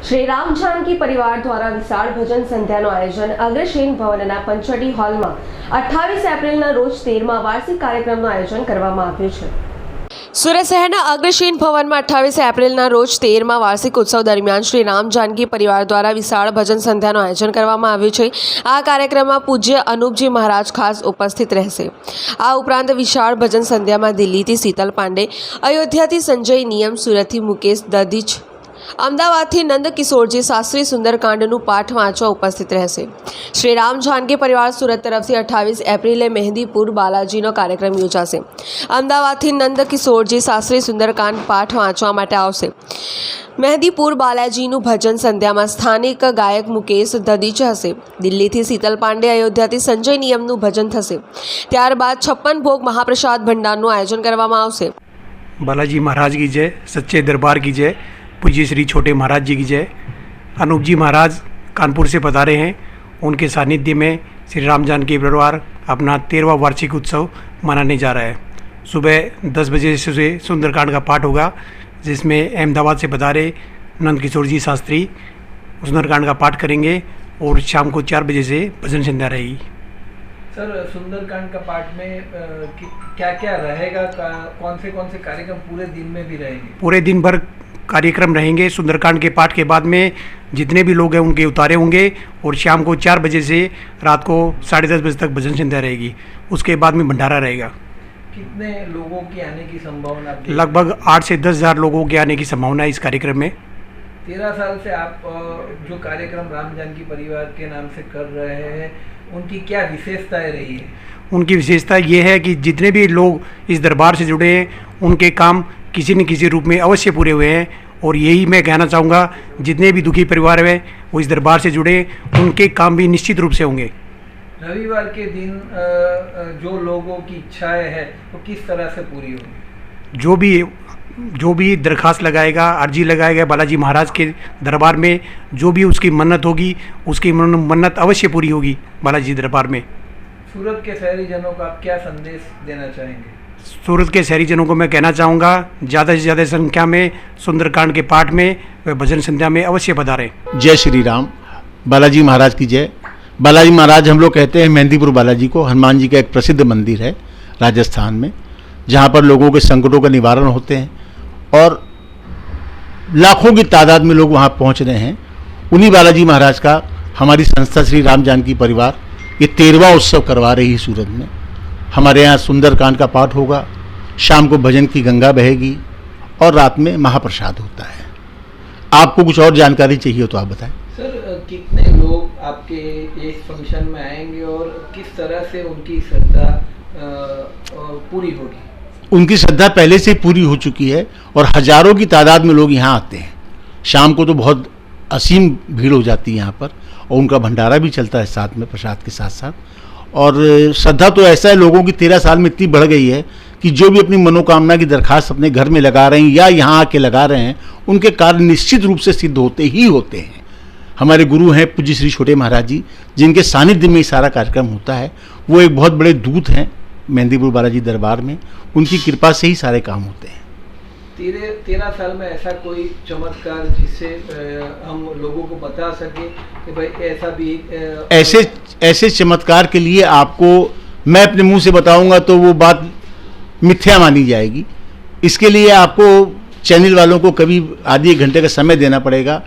श्री राम जानकी परिवार द्वारा विशाળ ભજન સંધ્યાનું આયોજન અગ્રસેન ભવનના પંચવટી હોલમાં 28 એપ્રિલના રોજ 13મા વાર્ષિક કાર્યક્રમનું આયોજન કરવામાં આવ્યું છે। સુરત શહેરના અગ્રસેન ભવનમાં 28 એપ્રિલના રોજ 13મા વાર્ષિક ઉત્સવ દરમિયાન શ્રી રામ जानकी પરિવાર દ્વારા વિશાળ ભજન સંધ્યાનું આયોજન કરવામાં આવ્યું છે। આ કાર્યક્રમમાં પૂજ્ય અનુપજી મહારાજ ખાસ ઉપસ્થિત રહેશે। આ ઉપરાંત વિશાળ ભજન સંધ્યામાં દિલ્હીથી શીતલ પાંડે, અયોધ્યાથી સંજય નિયમ, સુરતથી મુકેશ દધીચ, અમદાવાદથી નંદ કિશોરજી શાસ્ત્રી સુંદરકાંડનું પાઠ વાંચવા ઉપસ્થિત રહેશે। શ્રી રામ जानकी પરિવાર સુરત તરફથી 28 એપ્રિલે મહેંદીપુર બાલાજીનો કાર્યક્રમ યોજાશે। અમદાવાદથી નંદ કિશોરજી શાસ્ત્રી સુંદરકાંડ પાઠ વાંચવા માટે આવશે। મહેંદીપુર બાલાજીનું ભજન સંધ્યામાં સ્થાનિક ગાયક મુકેશ દધીચ હશે। દિલ્હીથી શીતલ પાંડે, અયોધ્યાથી સંજય નિયમનું ભજન થશે। ત્યારબાદ 56 ભોગ महाप्रसाद भंडारનું आयोजन કરવામાં આવશે। बालाजी महाराज की जय, सच्चे दरबार की जय, पूज्य श्री छोटे महाराज जी की जय। अनूप जी महाराज कानपुर से पधारे हैं। उनके सानिध्य में श्री राम जानकी परिवार अपना 13वां वार्षिक उत्सव मनाने जा रहा है। सुबह 10 बजे से सुंदरकांड का पाठ होगा, जिसमें अहमदाबाद से पधारे नंद किशोर जी शास्त्री सुंदरकांड का पाठ करेंगे और शाम को 4 बजे से भजन संध्या रहेगी। सर, सुंदरकांड का पाठ में क्या क्या रहेगा? कौन से कार्यक्रम पूरे दिन में भी रहेंगे? पूरे दिन भर कार्यक्रम रहेंगे। सुंदरकांड के पाठ के बाद में जितने भी लोग हैं उनके उतारे होंगे और शाम को 4 बजे से रात को 10:30 बजे तक भजन संध्या रहेगी। उसके बाद में भंडारा रहेगा। कितने लोगों की आने की संभावना? लगभग 8 से 10 हज़ार लोगों के आने की संभावना है इस कार्यक्रम में। 13 साल से आप जो कार्यक्रम राम जानकी परिवार के नाम से कर रहे हैं, उनकी क्या विशेषताएं रही है? उनकी विशेषता ये है कि जितने भी लोग इस दरबार से जुड़े हैं उनके काम किसी न किसी रूप में अवश्य पूरे हुए हैं। और यही मैं कहना चाहूँगा, जितने भी दुखी परिवार हैं वो इस दरबार से जुड़े, उनके काम भी निश्चित रूप से होंगे। रविवार के दिन जो लोगों की इच्छाएं हैं वो किस तरह से पूरी होंगी? जो भी दरखास्त लगाएगा, अर्जी लगाएगा बालाजी महाराज के दरबार में, जो भी उसकी मन्नत होगी उसकी मन्नत अवश्य पूरी होगी बालाजी दरबार में। सूरत के शहरीजनों को आप क्या संदेश देना चाहेंगे? सूरत के शहरीजनों को मैं कहना चाहूँगा, ज़्यादा से ज़्यादा संख्या में सुंदरकांड के पाठ में व भजन संध्या में अवश्य पधारें। जय श्री राम। बालाजी महाराज की जय। बालाजी महाराज हम लोग कहते हैं मेहंदीपुर बालाजी को, हनुमान जी का एक प्रसिद्ध मंदिर है राजस्थान में, जहाँ पर लोगों के संकटों का निवारण होते हैं और लाखों की तादाद में लोग वहाँ पहुँच रहे हैं। उन्हीं बालाजी महाराज का हमारी संस्था श्री राम जानकी परिवार ये 13वां उत्सव करवा रही है सूरत में। हमारे यहाँ सुंदरकांड का पाठ होगा, शाम को भजन की गंगा बहेगी और रात में महाप्रसाद होता है। आपको कुछ और जानकारी चाहिए हो तो आप बताएं। सर, कितने लोग आपके इस फंक्शन में आएंगे और किस तरह से उनकी श्रद्धा पूरी होगी? उनकी श्रद्धा पहले से पूरी हो चुकी है और हजारों की तादाद में लोग यहाँ आते हैं। शाम को तो बहुत असीम भीड़ हो जाती है यहाँ पर, और उनका भंडारा भी चलता है साथ में, प्रसाद के साथ साथ। और श्रद्धा तो ऐसा है, लोगों की 13 साल में इतनी बढ़ गई है कि जो भी अपनी मनोकामना की दरखास्त अपने घर में लगा रहे हैं या यहाँ आके लगा रहे हैं, उनके कार्य निश्चित रूप से सिद्ध होते ही होते हैं। हमारे गुरु हैं पूज्य श्री छोटे महाराज जी, जिनके सानिध्य में सारा कार्यक्रम होता है। वो एक बहुत बड़े दूत हैं मेहंदीपुर बालाजी दरबार में, उनकी कृपा से ही सारे काम होते हैं। 13 साल में ऐसा कोई चमत्कार जिससे हम लोगों को बता सके कि भाई ऐसा भी ऐसे चमत्कार के लिए आपको मैं अपने मुंह से बताऊंगा तो वो बात मिथ्या मानी जाएगी। इसके लिए आपको चैनल वालों को कभी आधी एक घंटे का समय देना पड़ेगा,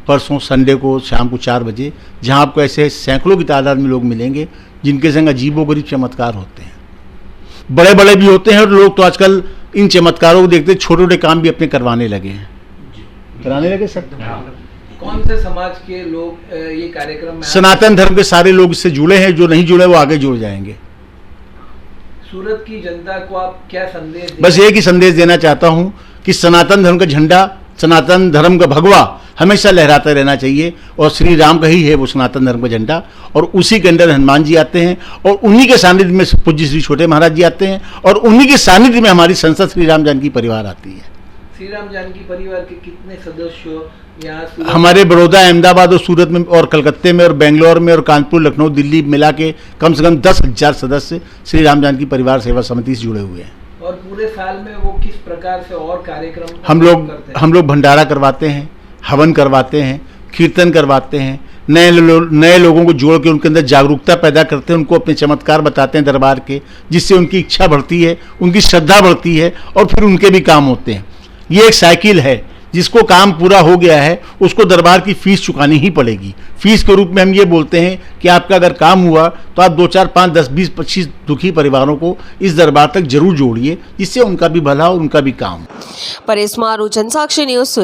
परसों संडे को शाम को 4 बजे, जहां आपको ऐसे सैकड़ों की तादाद में लोग मिलेंगे जिनके संग अजीबोगरीब चमत्कार होते हैं। बड़े बड़े भी होते हैं और लोग तो आजकल इन चमत्कारों को देखते छोटे छोटे काम भी अपने करवाने लगे हैं। कराने लगे सब। कौन से समाज के लोग ये कार्यक्रम में? सनातन धर्म के सारे लोग इससे जुड़े हैं, जो नहीं जुड़े वो आगे जुड़ जाएंगे। सूरत की जनता को आप क्या संदेश? बस एक ही संदेश देना चाहता हूँ कि सनातन धर्म का झंडा, सनातन धर्म का भगवा हमेशा लहराता रहना चाहिए, और श्री राम का ही है वो सनातन धर्म का झंडा, और उसी के अंदर हनुमान जी आते हैं और उन्हीं के सानिध्य में पूज्य श्री छोटे महाराज जी आते हैं और उन्हीं के सानिध्य में हमारी संस्था श्री राम जानकी परिवार आती है। श्री राम जानकी परिवार के कितने सदस्य यहाँ? हमारे बड़ौदा, अहमदाबाद और सूरत में और कलकत्ते में और बेंगलोर में और कानपुर, लखनऊ, दिल्ली मिला के कम से कम 10,000 सदस्य श्री राम जानकी परिवार सेवा समिति से जुड़े हुए हैं। और पूरे साल में वो किस प्रकार से और कार्यक्रम हम लोग भंडारा करवाते हैं, हवन करवाते हैं, कीर्तन करवाते हैं, नए लोगों को जोड़ के उनके अंदर जागरूकता पैदा करते हैं, उनको अपने चमत्कार बताते हैं दरबार के, जिससे उनकी इच्छा बढ़ती है, उनकी श्रद्धा बढ़ती है और फिर उनके भी काम होते हैं। ये एक साइकिल है, जिसको काम पूरा हो गया है उसको दरबार की फीस चुकानी ही पड़ेगी। फीस के रूप में हम ये बोलते हैं कि आपका अगर काम हुआ तो आप 2, 4, 5, 10, 20, 25 दुखी परिवारों को इस दरबार तक जरूर जोड़िए, जिससे उनका भी भला हो, उनका भी काम। परेश मारू, जनसाक्षी न्यूज़।